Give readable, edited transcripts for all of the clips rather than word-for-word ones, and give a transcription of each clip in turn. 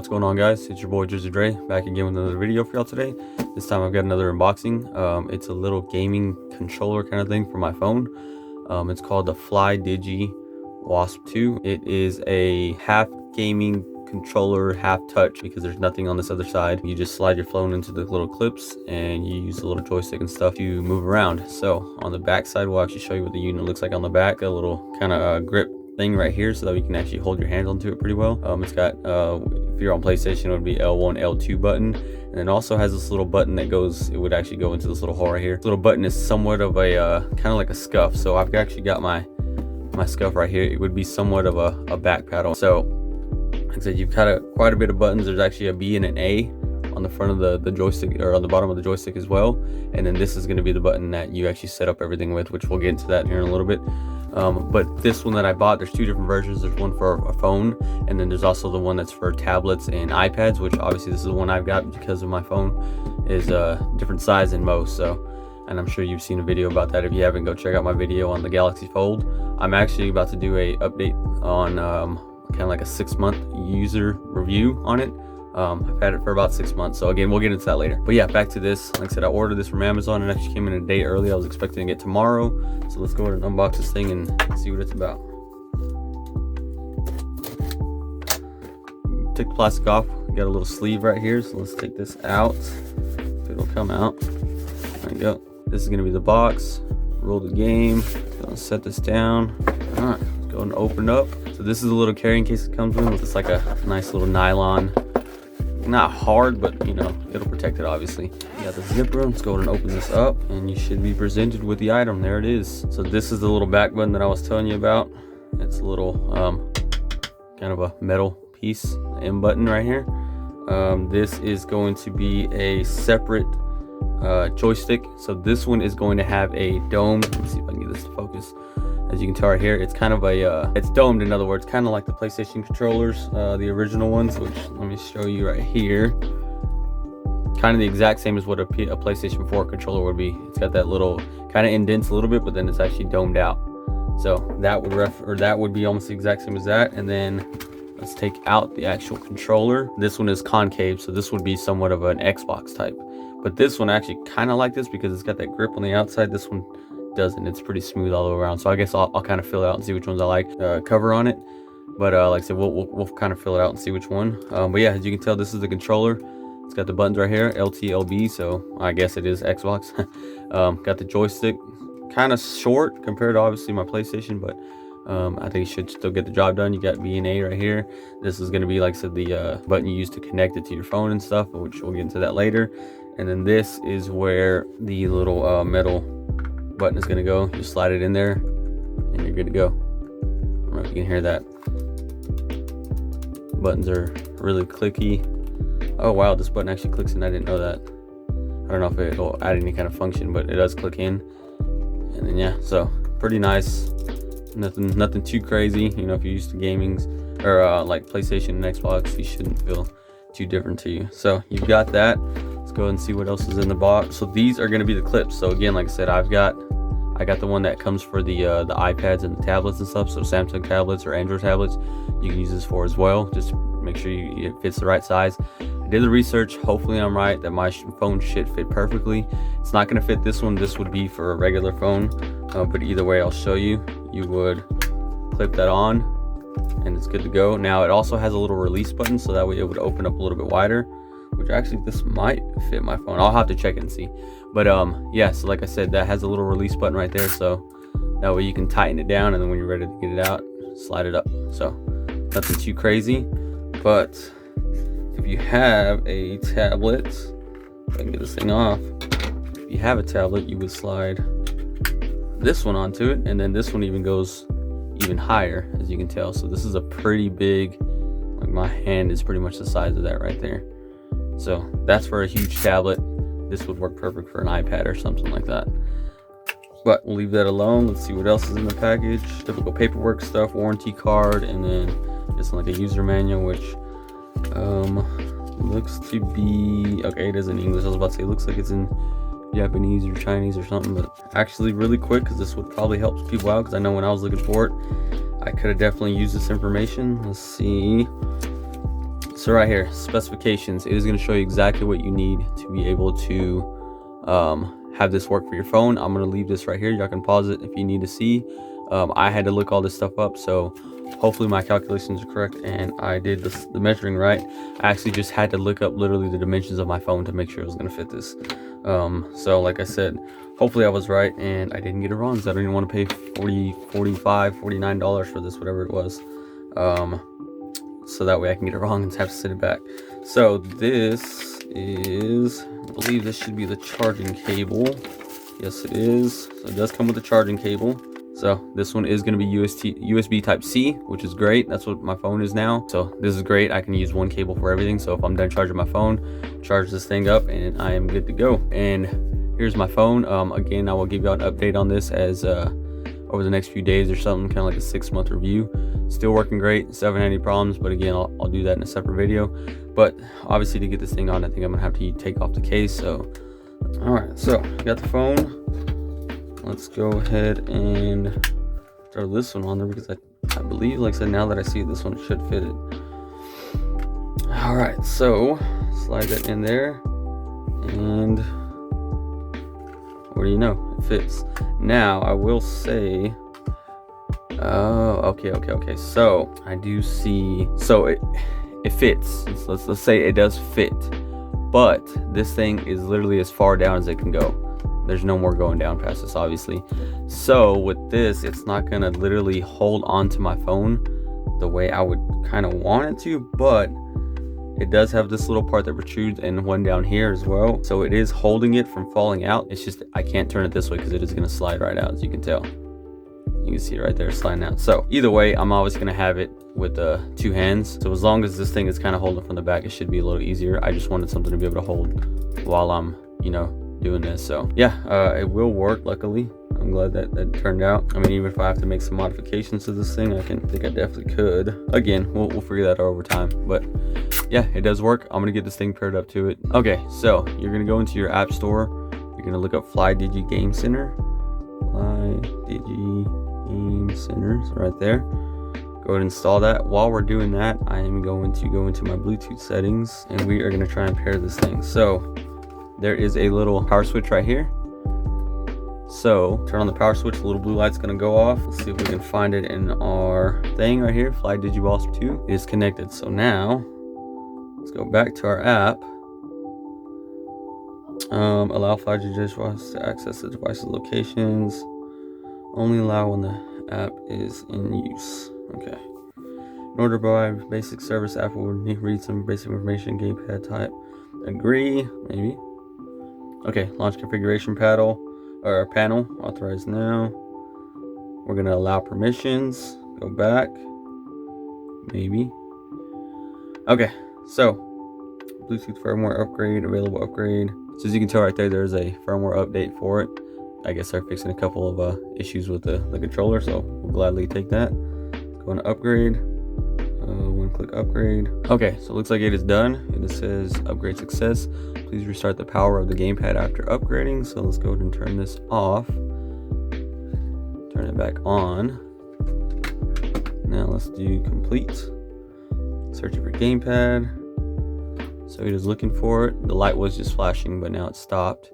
What's going on, guys? It's your boy Jersey Dre back again with another video for y'all today. This time I've got another unboxing. It's a little gaming controller kind of thing for my phone. It's called the Flydigi Wasp 2. It is a half gaming controller, half touch, because there's nothing on this other side. You just slide your phone into the little clips and you use the little joystick and stuff to move around. So on the back side, we'll actually show you what the unit looks like on the back. A little kind of grip thing right here so that you can actually hold your hand onto it pretty well. It's got if you're on PlayStation, it would be L1, L2 button, and it also has this little button that goes, it would actually go into this little hole right here. This little button is somewhat of a kind of like a scuff, so I've actually got my scuff right here. It would be somewhat of a back paddle. So like I said, you've got quite a bit of buttons. There's actually a B and an A on the front of the joystick, or on the bottom of the joystick as well, and then this is going to be the button that you actually set up everything with, which we'll get into that here in a little bit. But this one that I bought, there's two different versions. There's one for a phone, and then there's also the one that's for tablets and iPads, which obviously this is the one I've got because of my phone is a different size than most. So, and I'm sure you've seen a video about that. If you haven't, go check out my video on the Galaxy Fold. I'm actually about to do a update on kind of like a 6-month user review on it. I've had it for about 6 months, so again, we'll get into that later. But yeah, back to this. Like I said, I ordered this from Amazon. It actually came in a day early. I was expecting to get tomorrow, so let's go ahead and unbox this thing and see what it's about. Take the plastic off. We got a little sleeve right here, so let's take this out. It'll come out. There you go. This is going to be the box. Roll the game. Gonna set this down. All right, let's go and open up. So this is a little carrying case it comes with. It's like a nice little nylon. Not hard, but you know, it'll protect it obviously. You got the zipper. Let's go ahead and open this up, and you should be presented with the item. There it is. So this is the little back button that I was telling you about. It's a little kind of a metal piece, M button right here. This is going to be a separate joystick. So this one is going to have a domed, let me see if I can get this to focus. As you can tell right here, it's kind of a it's domed, in other words, kind of like the PlayStation controllers, the original ones, which let me show you right here. Kind of the exact same as what a PlayStation 4 controller would be. It's got that little kind of indents a little bit, but then it's actually domed out. So that would be almost the exact same as that. And then let's take out the actual controller. This one is concave, so this would be somewhat of an Xbox type. But this one actually kind of like this because it's got that grip on the outside. This one doesn't. It's pretty smooth all the way around. So I guess I'll kind of fill it out and see which ones I like. Cover on it, but like I said, we'll kind of fill it out and see which one. But yeah, as you can tell, this is the controller. It's got the buttons right here, LT, LB. So I guess it is Xbox. Got the joystick, kind of short compared to obviously my PlayStation, but I think it should still get the job done. You got V and A right here. This is going to be, like I said, the button you use to connect it to your phone and stuff, which we'll get into that later. And then this is where the little metal button is going to go. You slide it in there and you're good to go. I don't know if you can hear that. Buttons are really clicky. Oh wow, this button actually clicks in. I didn't know that. I don't know if it'll add any kind of function, but it does click in. And then yeah, so pretty nice. Nothing too crazy. You know, if you're used to gamings or like PlayStation and Xbox, you shouldn't feel too different to you. So you've got that. Let's go ahead and see what else is in the box. So these are going to be the clips. So again, like I said, I got the one that comes for the iPads and the tablets and stuff. So Samsung tablets or Android tablets, you can use this for as well. Just make sure it fits the right size. I did the research. Hopefully I'm right that my phone should fit perfectly. It's not going to fit this one. This would be for a regular phone, but either way, I'll show you. You would clip that on and it's good to go. Now it also has a little release button, so that way it would open up a little bit wider, which actually this might fit my phone. I'll have to check it and see. But yeah, so like I said, that has a little release button right there, so that way you can tighten it down, and then when you're ready to get it out, slide it up. So nothing too crazy. But if you have a tablet, if I can get this thing off, if you have a tablet, you would slide this one onto it, and then this one even goes even higher, as you can tell. So this is a pretty big, like my hand is pretty much the size of that right there. So that's for a huge tablet. This would work perfect for an iPad or something like that. But we'll leave that alone. Let's see what else is in the package. Typical paperwork stuff, warranty card, and then just like a user manual, which looks to be, okay, it is in English. I was about to say it looks like it's in Japanese or Chinese or something, but actually really quick, because this would probably help people out, because I know when I was looking for it, I could have definitely used this information. Let's see. So right here, specifications, it is going to show you exactly what you need to be able to have this work for your phone. I'm going to leave this right here. Y'all can pause it if you need to see. I had to look all this stuff up, so hopefully my calculations are correct and I did the measuring right. I actually just had to look up literally the dimensions of my phone to make sure it was going to fit this. So like I said, hopefully I was right and I didn't get it wrong, because I don't even want to pay $40, $45, $49 for this, whatever it was. So that way I can get it wrong and have to send it back. So this is, I believe this should be the charging cable. Yes, it is. So it does come with a charging cable. So this one is going to be USB type C, which is great. That's what my phone is now. So this is great. I can use one cable for everything. So if I'm done charging my phone, charge this thing up and I am good to go. And here's my phone. Again, I will give you an update on this as over the next few days or something, kind of like a 6-month review. Still working great, still haven't had any problems, but again, I'll do that in a separate video. But obviously to get this thing on, I think I'm gonna have to take off the case. So all right, so got the phone. Let's go ahead and throw this one on there, because I believe, like I said, now that I see it, this one should fit it. All right, so slide that in there, and what do you know, it fits. Now I will say, okay, so I do see, so it fits. Let's say it does fit, but this thing is literally as far down as it can go. There's no more going down past this, obviously. So with this, it's not gonna literally hold onto my phone the way I would kind of want it to, but it does have this little part that protrudes and one down here as well. So it is holding it from falling out. It's just I can't turn it this way because it is gonna slide right out, as you can tell. You can see it right there sliding out. So either way, I'm always gonna have it with 2 hands. So as long as this thing is kind of holding from the back, it should be a little easier. I just wanted something to be able to hold while I'm, doing this. So yeah, it will work, luckily. I'm glad that turned out. I mean, even if I have to make some modifications to this thing, I think I definitely could. Again, we'll figure that out over time. But yeah, it does work. I'm gonna get this thing paired up to it. Okay, so you're gonna go into your app store. You're gonna look up Flydigi Game Center. Flydigi Game Center, so right there. Go ahead and install that. While we're doing that, I am going to go into my Bluetooth settings, and we are gonna try and pair this thing. So there is a little power switch right here. So turn on the power switch, the little blue light's gonna go off. Let's see if we can find it in our thing right here, Flydigi Wasp 2. It is connected. So now let's go back to our app. Allow Flydigi Wasp to access the device's locations. Only allow when the app is in use. Okay. In order to provide basic service, app will need to read some basic information, gamepad type. Agree, maybe. Okay, launch configuration panel, authorize now. We're gonna allow permissions, go back, maybe. Okay, so Bluetooth firmware upgrade, available upgrade. So as you can tell right there, there's a firmware update for it. I guess they're fixing a couple of issues with the controller, so we'll gladly take that. Go to upgrade. Click upgrade. Okay, so it looks like it is done. It says upgrade success. Please restart the power of the gamepad after upgrading. So let's go ahead and turn this off. Turn it back on. Now let's do complete. Searching for gamepad. So it is looking for it. The light was just flashing, but now it's stopped.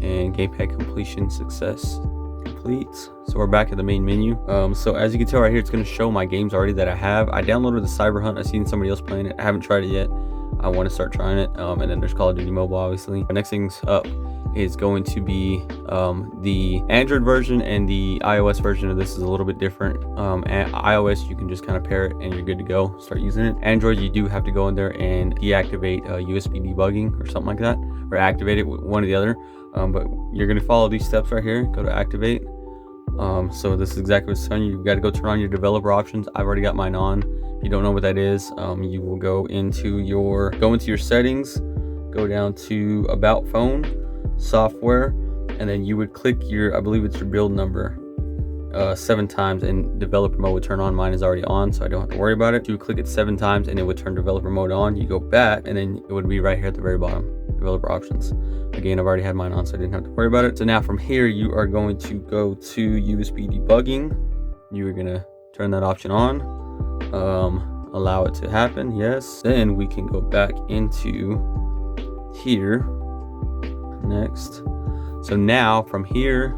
And gamepad completion success. Complete. So we're back at the main menu. So as you can tell right here, it's going to show my games already that I have. I downloaded the Cyber Hunt. I've seen somebody else playing it. I haven't tried it yet. I want to start trying it. And then there's Call of Duty Mobile, obviously. The next thing's up is going to be the Android version, and the iOS version of this is a little bit different. iOS, you can just kind of pair it and you're good to go, start using it. Android, you do have to go in there and deactivate USB debugging or something like that, or activate it, one or the other. But you're going to follow these steps right here. Go to activate. So this is exactly what's telling you. You've got to go turn on your developer options. I've already got mine on. If you don't know what that is, you will go into your settings, go down to about phone, software, and then you would click your, I believe it's your build number 7 times, and developer mode would turn on. Mine is already on, so I don't have to worry about it. You would click it 7 times and it would turn developer mode on. You go back and then it would be right here at the very bottom, developer options. Again, I've already had mine on, so I didn't have to worry about it. So now from here, you are going to go to USB debugging. You are going to turn that option on. allow it to happen. Yes. Then we can go back into here. Next. So now from here,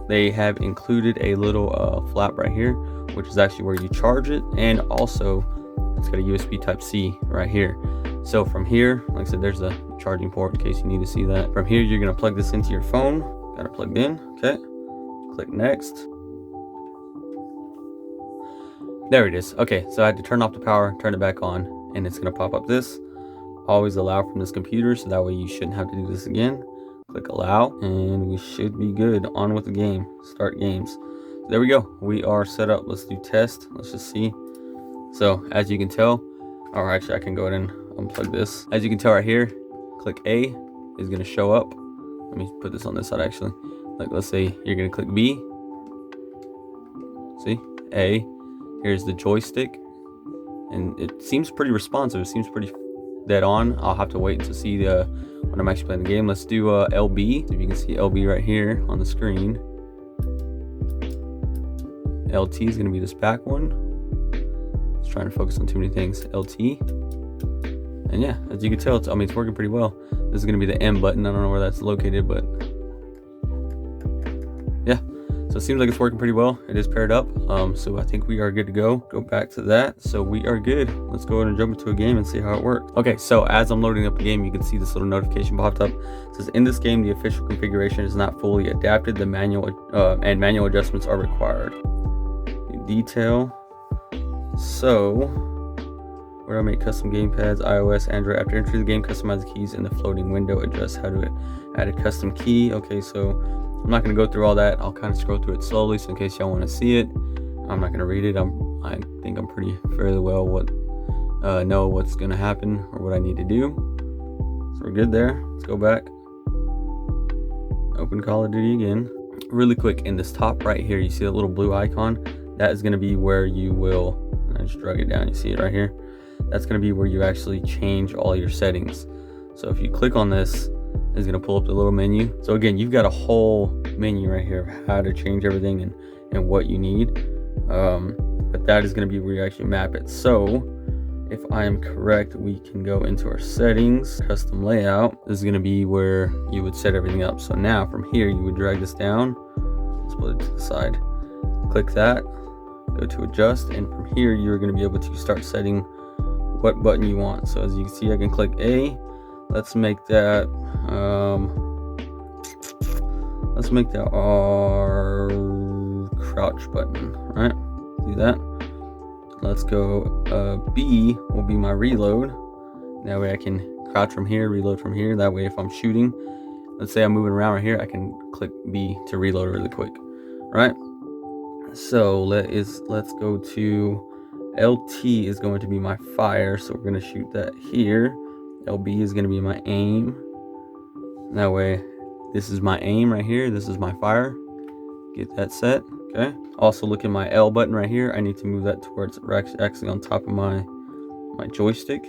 they have included a little flap right here, which is actually where you charge it, and also it's got a USB Type-C right here. So from here, like I said, there's a charging port in case you need to see that. From here, you're gonna plug this into your phone. Got it plugged in. Okay. Click next. There it is. Okay, so I had to turn off the power, turn it back on, and it's gonna pop up this. Always allow from this computer, so that way you shouldn't have to do this again. Click allow, and we should be good. On with the game. Start games. So there we go. We are set up. Let's do test. Let's just see. So as you can tell, or actually I can go ahead and unplug this. As you can tell right here, click A is gonna show up. Let me put this on this side actually. Like let's say you're gonna click B. See? A. Here's the joystick. And it seems pretty responsive. It seems pretty dead on. I'll have to wait to see when I'm actually playing the game. Let's do LB. If you can see LB right here on the screen. LT is going to be this back one. Just trying to focus on too many things. LT. And yeah, as you can tell, it's working pretty well. This is going to be the M button. I don't know where that's located, but yeah. So it seems like it's working pretty well. It is paired up. So I think we are good to go. Go back to that. So we are good. Let's go ahead and jump into a game and see how it works. Okay, so as I'm loading up the game, you can see this little notification popped up. It says, in this game, the official configuration is not fully adapted. The manual adjustments are required. Detail. So where I make custom gamepads, iOS, Android. After entering the game, customize the keys in the floating window. Adjust how to add a custom key. Okay, so I'm not going to go through all that. I'll kind of scroll through it slowly, so in case y'all want to see it, I'm not going to read it. I think I'm pretty fairly well know what's going to happen or what I need to do. So we're good there. Let's go back. Open Call of Duty again. Really quick, in this top right here, you see a little blue icon. That is going to be where you will, I just drag it down, you see it right here. That's going to be where you actually change all your settings. So if you click on this, it's going to pull up the little menu. So again, you've got a whole menu right here of how to change everything and what you need. But that is going to be where you actually map it. So if I am correct, we can go into our settings, custom layout. This is going to be where you would set everything up. So now from here, you would drag this down. Let's put it to the side. Click that, go to adjust, and from here, you're going to be able to start setting what button you want. So as you can see, I can click A. Let's make that our crouch button, right? Do that. Let's go B will be my reload. That way I can crouch from here, reload from here. That way if I'm shooting, let's say I'm moving around right here, I can click B to reload really quick, right? So let's go to LT is going to be my fire, so we're going to shoot that here. LB is going to be my aim. That way, this is my aim right here. This is my fire. Get that set. Okay. Also, look at my L button right here. I need to move that towards actually on top of my joystick.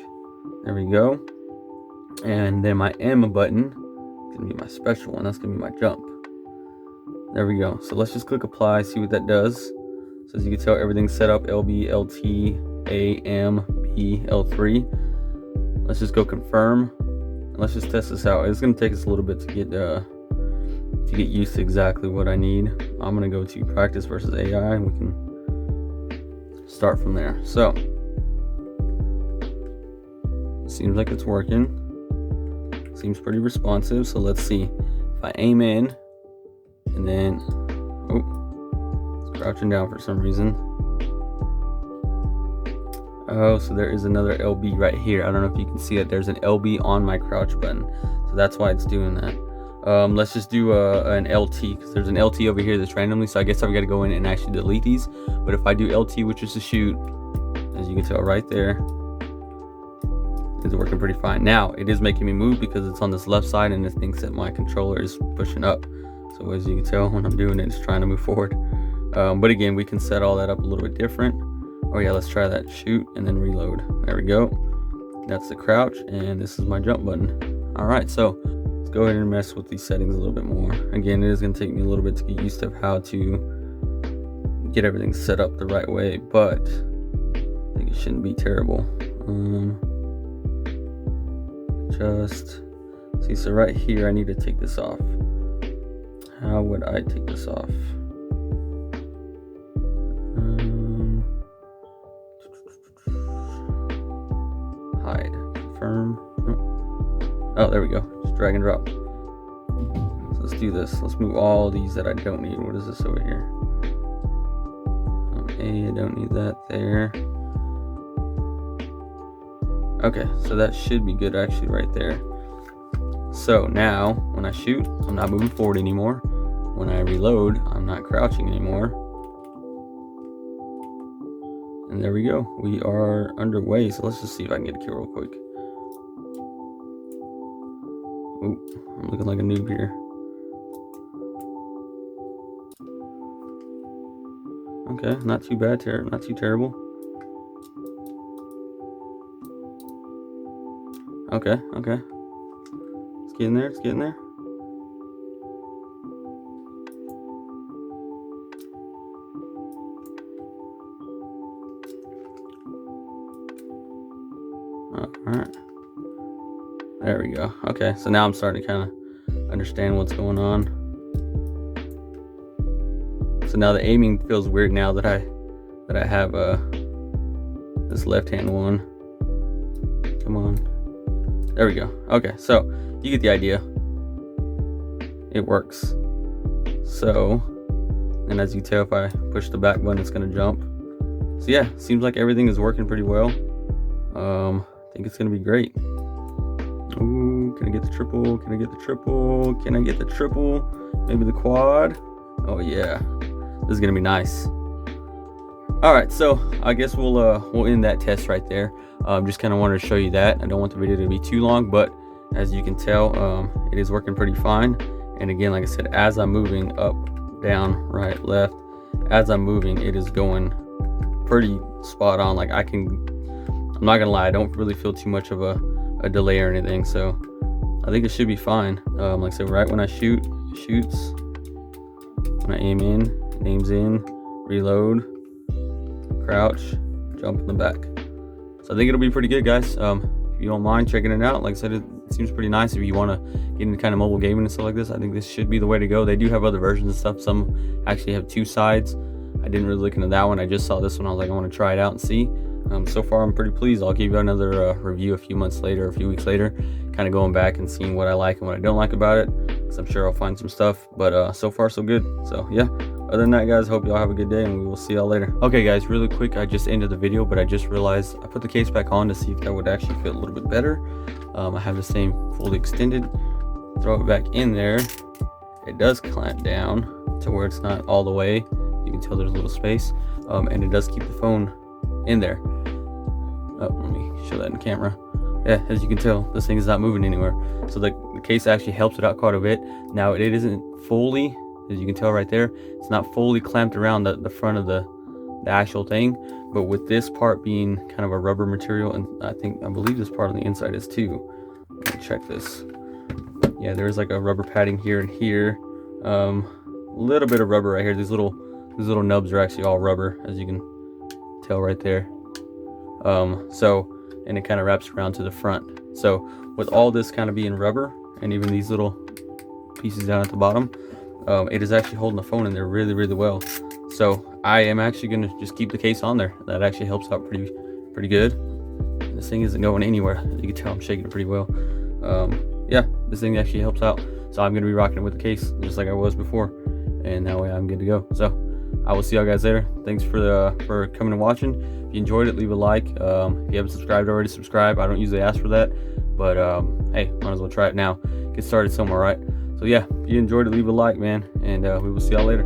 There we go. And then my M button is going to be my special one. That's going to be my jump. There we go. So let's just click apply, see what that does. So as you can tell, everything's set up. LB, LT, A, M, B, L3. Let's just go confirm. And let's just test this out. It's going to take us a little bit to get used to exactly what I need. I'm going to go to practice versus AI, and we can start from there. So it seems like it's working. Seems pretty responsive. So let's see. If I aim in, and then it's crouching down for some reason. Oh, so there is another LB right here. I don't know if you can see it. There's an LB on my crouch button, so that's why it's doing that. Let's just do an LT, because there's an LT over here that's randomly, so I guess I've got to go in and actually delete these. But if I do LT, which is to shoot, as you can tell right there, it's working pretty fine. Now it is making me move because it's on this left side and it thinks that my controller is pushing up. So as you can tell, when I'm doing it, it's trying to move forward. But again, we can set all that up a little bit different. Oh yeah, let's try that. Shoot and then reload. There we go. That's the crouch, and this is my jump button. All right, so let's go ahead and mess with these settings a little bit more. Again, it is going to take me a little bit to get used to how to get everything set up the right way, but it shouldn't be terrible. Just see, so right here I need to take this off. How would I take this off? Hide, confirm. Oh, there we go. Just drag and drop. So let's do this. Let's move all these that I don't need. What is this over here? I don't need that there. Okay, so that should be good actually right there. So now when I shoot, I'm not moving forward anymore. When I reload, I'm not crouching anymore. And there we go. We are underway. So let's just see if I can get a kill real quick. Ooh, I'm looking like a noob here. Okay, not too bad, not too terrible. Okay, okay. Let's get in there, let's get in there. Alright. There we go. Okay, so now I'm starting to kind of understand what's going on. So now the aiming feels weird now that I have this left-hand one. Come on. There we go. Okay, so you get the idea. It works. So, and as you tell, if I push the back button, it's gonna jump. So yeah, seems like everything is working pretty well. I think it's gonna be great. Ooh, can I get the triple? Can I get the triple? Can I get the triple? Maybe the quad? Oh yeah, this is gonna be nice. All right, so I guess we'll end that test right there. Just kind of wanted to show you that. I don't want the video to be too long, but as you can tell, it is working pretty fine. And again, like I said, as I'm moving up, down, right, left, as I'm moving, it is going pretty spot on. Like I'm not gonna lie, I don't really feel too much of a delay or anything, so I think it should be fine. Like I said, right when I shoot, it shoots. When I aim in, it aims in, reload, crouch, jump in the back. So I think it'll be pretty good, guys. If you don't mind checking it out, like I said, it seems pretty nice. If you want to get into kind of mobile gaming and stuff like this, I think this should be the way to go. They do have other versions and stuff. Some actually have two sides. I didn't really look into that one. I just saw this one. I was like, I want to try it out and see. So far, I'm pretty pleased. I'll give you another review a few months later, a few weeks later, kind of going back and seeing what I like and what I don't like about it, because I'm sure I'll find some stuff. But so far, so good. So yeah, other than that, guys, hope y'all have a good day, and we will see y'all later. Okay, guys, really quick, I just ended the video, but I just realized I put the case back on to see if that would actually fit a little bit better. I have the same fully extended. Throw it back in there. It does clamp down to where it's not all the way. You can tell there's a little space, and it does keep the phone in there. Oh, let me show that in camera. Yeah, as you can tell, this thing is not moving anywhere. So the case actually helps it out quite a bit. Now it isn't fully, as you can tell right there, it's not fully clamped around the front of the actual thing, but with this part being kind of a rubber material, and I believe this part on the inside is too. Let me check this. Yeah, there's like a rubber padding here and here. A little bit of rubber right here. These little nubs are actually all rubber, as you can tell right there. And it kind of wraps around to the front. So with all this kind of being rubber, and even these little pieces down at the bottom, it is actually holding the phone in there really, really well. So I am actually going to just keep the case on there. That actually helps out pretty good. This thing isn't going anywhere. As you can tell, I'm shaking it pretty well. Yeah, this thing actually helps out. So I'm going to be rocking it with the case, just like I was before. And that way I'm good to go. So I will see y'all guys later. Thanks for coming and watching. If you enjoyed it, leave a like. If you haven't subscribed already, subscribe. I don't usually ask for that, but hey, might as well try it now. Get started somewhere, right? So yeah, if you enjoyed it, leave a like, man, and we will see y'all later.